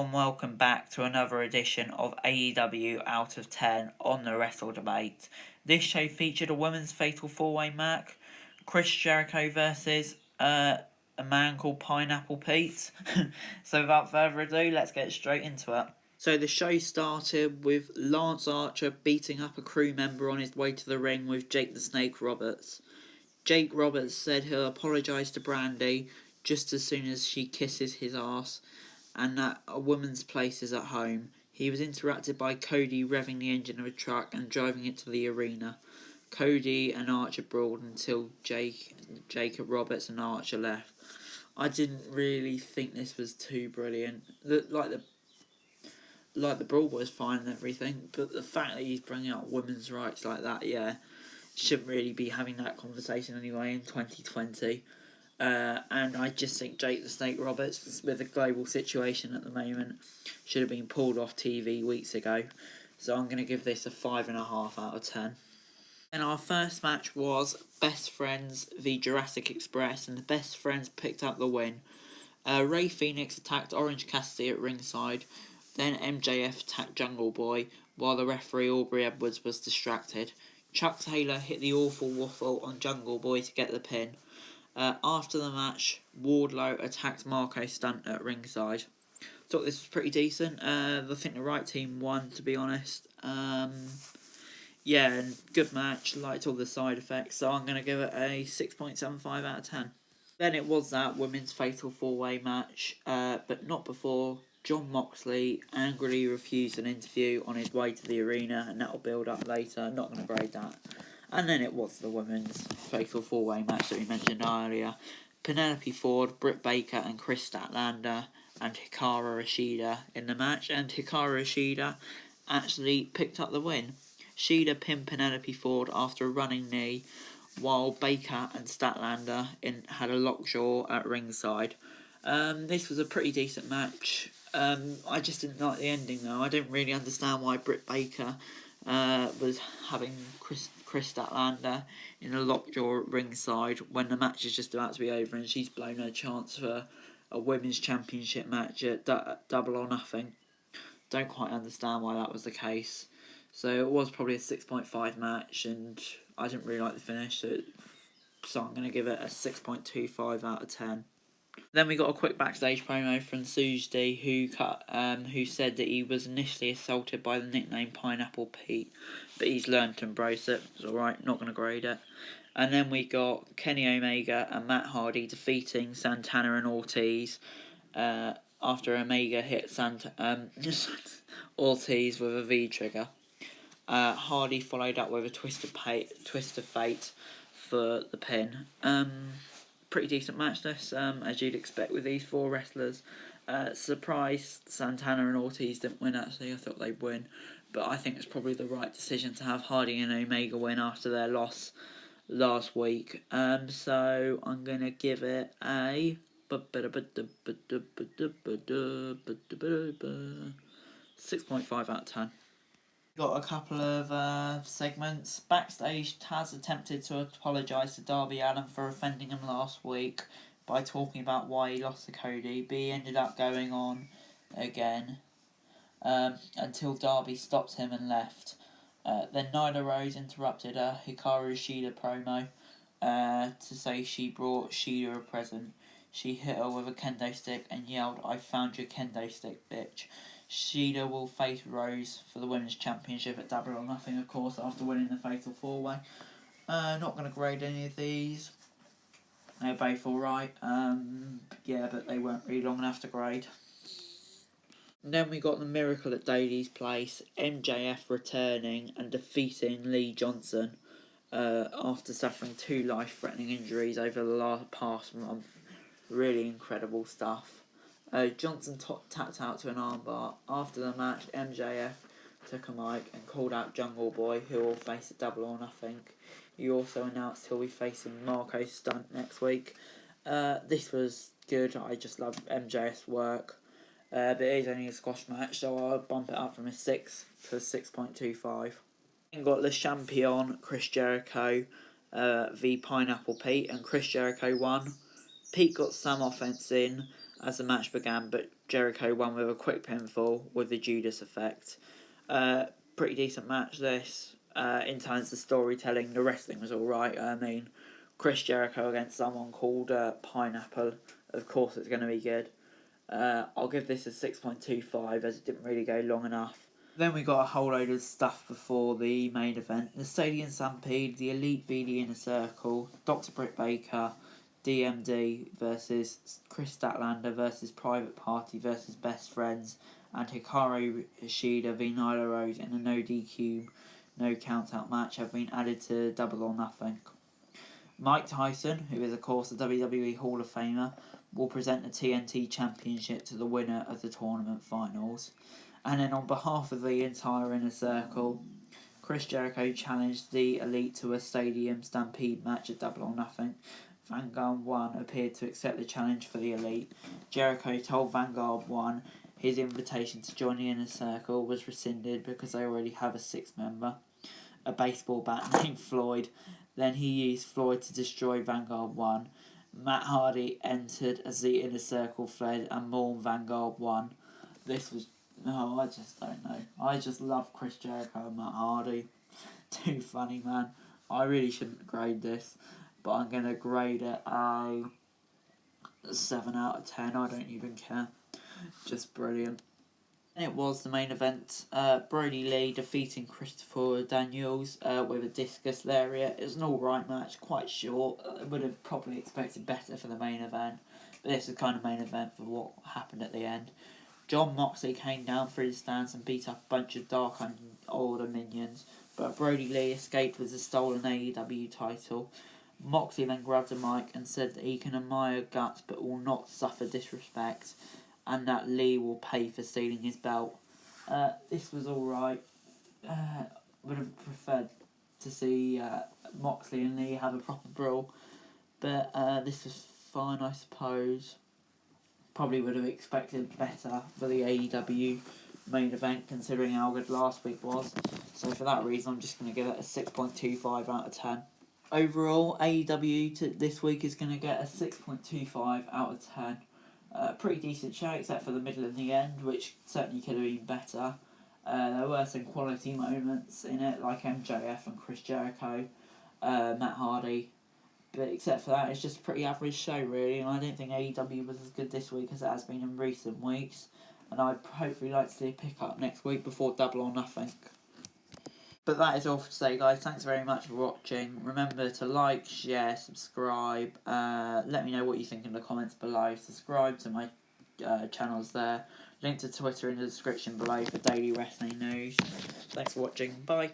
warm welcome back to another edition of AEW Out of 10 on the Wrestle Debate. This show featured a women's fatal four-way match, Chris Jericho versus a man called Pineapple Pete. So without further ado, let's get straight into it. So the show started with Lance Archer beating up a crew member on his way to the ring with Jake the Snake Roberts. Jake Roberts said he'll apologise to Brandy just as soon as she kisses his ass, and that a woman's place is at home. He was interrupted by Cody revving the engine of a truck and driving it to the arena. Cody and Archer brawled until Jacob Roberts and Archer left. I didn't really think this was too brilliant. The brawl was fine and everything, but the fact that he's bringing up women's rights like that, shouldn't really be having that conversation anyway in 2020. And I just think Jake the Snake Roberts, with the global situation at the moment, should have been pulled off TV weeks ago. So I'm going to give this a 5.5 out of 10. And our first match was Best Friends v Jurassic Express, and the Best Friends picked up the win. Ray Phoenix attacked Orange Cassidy at ringside, then MJF attacked Jungle Boy, while the referee Aubrey Edwards was distracted. Chuck Taylor hit the awful waffle on Jungle Boy to get the pin. After the match, Wardlow attacked Marco Stunt at ringside. Thought this was pretty decent. I think the right team won, to be honest. And good match. Liked all the side effects, so I'm going to give it a 6.75 out of 10. Then it was that women's fatal four-way match, but not before Jon Moxley angrily refused an interview on his way to the arena, and that will build up later. Not going to grade that. And then it was the women's fatal four-way match that we mentioned earlier. Penelope Ford, Britt Baker and Chris Statlander and Hikaru Ishida in the match. And Hikaru Ishida actually picked up the win. Shida pinned Penelope Ford after a running knee, while Baker and Statlander had a lockjaw at ringside. This was a pretty decent match. I just didn't like the ending though. I didn't really understand why Britt Baker was having Chris Statlander in a lockjaw at ringside when the match is just about to be over and she's blown her chance for a women's championship match at Double or Nothing. Don't quite understand why that was the case. So it was probably a 6.5 match, and I didn't really like the finish, so I'm going to give it a 6.25 out of 10. Then we got a quick backstage promo from Tuesday, who said that he was initially assaulted by the nickname Pineapple Pete, but he's learned to embrace it. It's alright, not going to grade it. And then we got Kenny Omega and Matt Hardy defeating Santana and Ortiz after Omega hit Ortiz with a V-trigger. Hardy followed up with a twist of fate for the pin. Pretty decent match this, as you'd expect with these four wrestlers. Surprised Santana and Ortiz didn't win actually. I thought they'd win, but I think it's probably the right decision to have Hardy and Omega win after their loss last week. So I'm going to give it a 6.5 out of 10. Got a couple of segments. Backstage, Taz attempted to apologise to Darby Allin for offending him last week by talking about why he lost to Cody, but he ended up going on again until Darby stopped him and left. Then Nyla Rose interrupted a Hikaru Shida promo to say she brought Shida a present. She hit her with a kendo stick and yelled, "I found your kendo stick, bitch." Shida will face Rose for the Women's Championship at Double or Nothing, of course, after winning the Fatal 4-Way. Not going to grade any of these. They're both alright. But they weren't really long enough to grade. And then we got the Miracle at Daily's Place, MJF returning and defeating Lee Johnson after suffering 2 life-threatening injuries over the past month. Really incredible stuff. Johnson tapped out to an armbar. After the match, MJF took a mic and called out Jungle Boy, who will face a Double or Nothing. He also announced he'll be facing Marco Stunt next week. This was good. I just love MJF's work. But it is only a squash match, so I'll bump it up from a 6 to a 6.25. Then got Le Champion, Chris Jericho v Pineapple Pete, and Chris Jericho won. Pete got some offense in, as the match began, but Jericho won with a quick pinfall with the Judas effect. Pretty decent match this. In terms of storytelling, the wrestling was alright. I mean, Chris Jericho against someone called Pineapple. Of course it's going to be good. I'll give this a 6.25 as it didn't really go long enough. Then we got a whole load of stuff before the main event. The Stadium Stampede, the Elite v the Inner Circle, Dr. Britt Baker, DMD versus Chris Statlander versus Private Party versus Best Friends, and Hikaru Ishida v Nyla Rose in a no DQ, no count out match have been added to Double or Nothing. Mike Tyson, who is of course a WWE Hall of Famer, will present the TNT Championship to the winner of the tournament finals. And then on behalf of the entire Inner Circle, Chris Jericho challenged the Elite to a Stadium Stampede match at Double or Nothing. Vanguard 1 appeared to accept the challenge for the Elite. Jericho told Vanguard 1 his invitation to join the Inner Circle was rescinded because they already have a sixth member, a baseball bat named Floyd. Then he used Floyd to destroy Vanguard 1. Matt Hardy entered as the Inner Circle fled and mourned Vanguard 1. This was... I just don't know. I just love Chris Jericho and Matt Hardy. Too funny, man. I really shouldn't grade this, but I'm going to grade it a 7 out of 10. I don't even care. Just brilliant. It was the main event. Brodie Lee defeating Christopher Daniels with a discus lariat. It was an alright match, quite short. I would have probably expected better for the main event, but this is kind of main event for what happened at the end. John Moxley came down through the stands and beat up a bunch of Dark Order minions, but Brodie Lee escaped with the stolen AEW title. Moxley then grabbed a mic and said that he can admire guts but will not suffer disrespect, and that Lee will pay for stealing his belt. This was alright. Would have preferred to see Moxley and Lee have a proper brawl, but this was fine, I suppose. Probably would have expected better for the AEW main event considering how good last week was. So for that reason, I'm just going to give it a 6.25 out of 10. Overall, AEW this week is going to get a 6.25 out of 10. Pretty decent show, except for the middle and the end, which certainly could have been better. There were some quality moments in it, like MJF and Chris Jericho, Matt Hardy. But except for that, it's just a pretty average show, really, and I don't think AEW was as good this week as it has been in recent weeks. And I'd hopefully like to see a pick-up next week before Double or Nothing. But that is all for today, guys. Thanks very much for watching. Remember to like, share, subscribe. Let me know what you think in the comments below. Subscribe to my channels there. Link to Twitter in the description below for daily wrestling news. Thanks for watching. Bye.